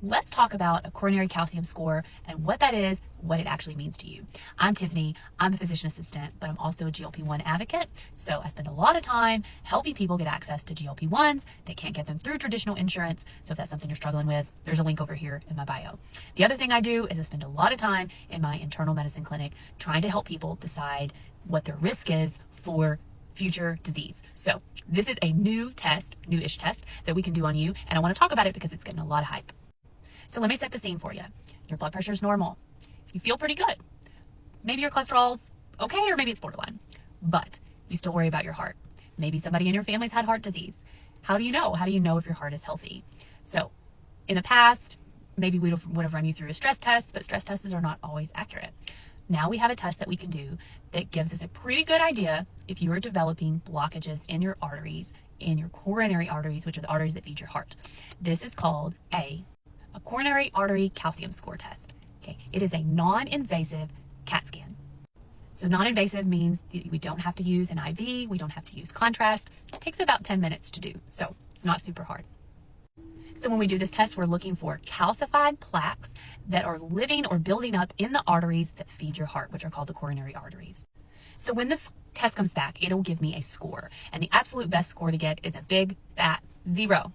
let's talk about a coronary calcium score and what that is, what it actually means to you. I'm Tiffany. I'm a physician assistant, but I'm also a GLP-1 advocate. So I spend a lot of time helping people get access to GLP-1s. They can't get them through traditional insurance. So if that's something you're struggling with, there's a link over here in my bio. The other thing I do is I spend a lot of time in my internal medicine clinic trying to help people decide what their risk is for future disease. So this is a newish test that we can do on you. And I want to talk about it because it's getting a lot of hype. So let me set the scene for you. Your blood pressure is normal. You feel pretty good. Maybe your cholesterol's okay, or maybe it's borderline, but you still worry about your heart. Maybe somebody in your family's had heart disease. How do you know? How do you know if your heart is healthy? So in the past, maybe we would have run you through a stress test, but stress tests are not always accurate. Now we have a test that we can do that gives us a pretty good idea if you are developing blockages in your arteries, in your coronary arteries, which are the arteries that feed your heart. This is called a coronary artery calcium score test. Okay, it is a non-invasive CAT scan. So non-invasive means we don't have to use an IV, we don't have to use contrast. It takes about 10 minutes to do, so it's not super hard. So when we do this test, we're looking for calcified plaques that are living or building up in the arteries that feed your heart, which are called the coronary arteries. So when this test comes back, it'll give me a score. And the absolute best score to get is a big, fat 0.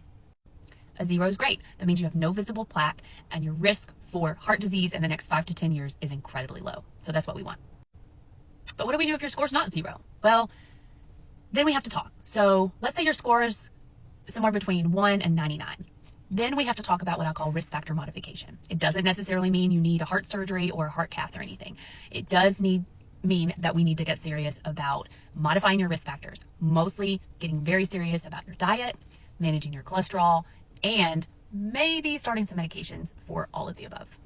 A 0 is great. That means you have no visible plaque and your risk for heart disease in the next 5 to 10 years is incredibly low. So that's what we want. But what do we do if your score's not 0? Well, then we have to talk. So let's say your score is somewhere between 1 and 99. Then we have to talk about what I call risk factor modification. It doesn't necessarily mean you need a heart surgery or a heart cath or anything. It does mean that we need to get serious about modifying your risk factors, mostly getting very serious about your diet, managing your cholesterol, and maybe starting some medications for all of the above.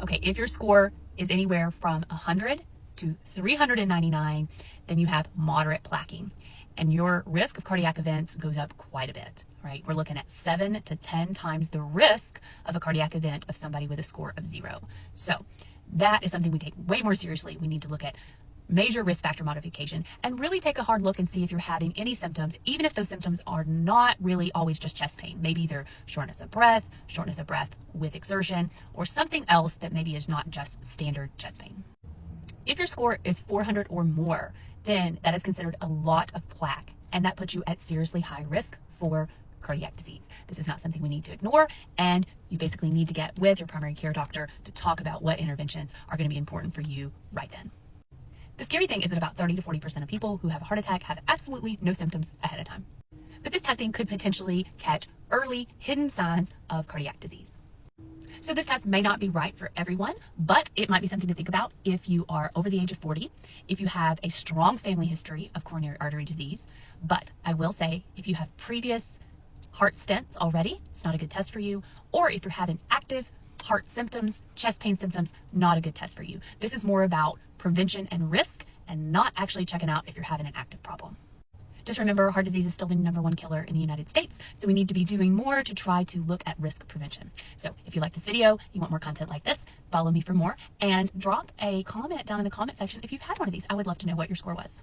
Okay, if your score is anywhere from 100 to 399, then you have moderate plaquing, and your risk of cardiac events goes up quite a bit, right? We're looking at 7 to 10 times the risk of a cardiac event of somebody with a score of 0. So that is something we take way more seriously. We need to look at major risk factor modification and really take a hard look and see if you're having any symptoms, even if those symptoms are not really always just chest pain. Maybe they're shortness of breath with exertion, or something else that maybe is not just standard chest pain. If your score is 400 or more, then that is considered a lot of plaque, and that puts you at seriously high risk for cardiac disease. This is not something we need to ignore, and you basically need to get with your primary care doctor to talk about what interventions are going to be important for you right then. The scary thing is that about 30 to 40% of people who have a heart attack have absolutely no symptoms ahead of time. But this testing could potentially catch early hidden signs of cardiac disease. So this test may not be right for everyone, but it might be something to think about if you are over the age of 40, if you have a strong family history of coronary artery disease. But I will say, if you have previous heart stents already, it's not a good test for you. Or if you're having active heart symptoms, chest pain symptoms, not a good test for you. This is more about prevention and risk and not actually checking out if you're having an active problem. Just remember, heart disease is still the #1 killer in the United States, so we need to be doing more to try to look at risk prevention. So if you like this video, you want more content like this, follow me for more, and drop a comment down in the comment section if you've had one of these. I would love to know what your score was.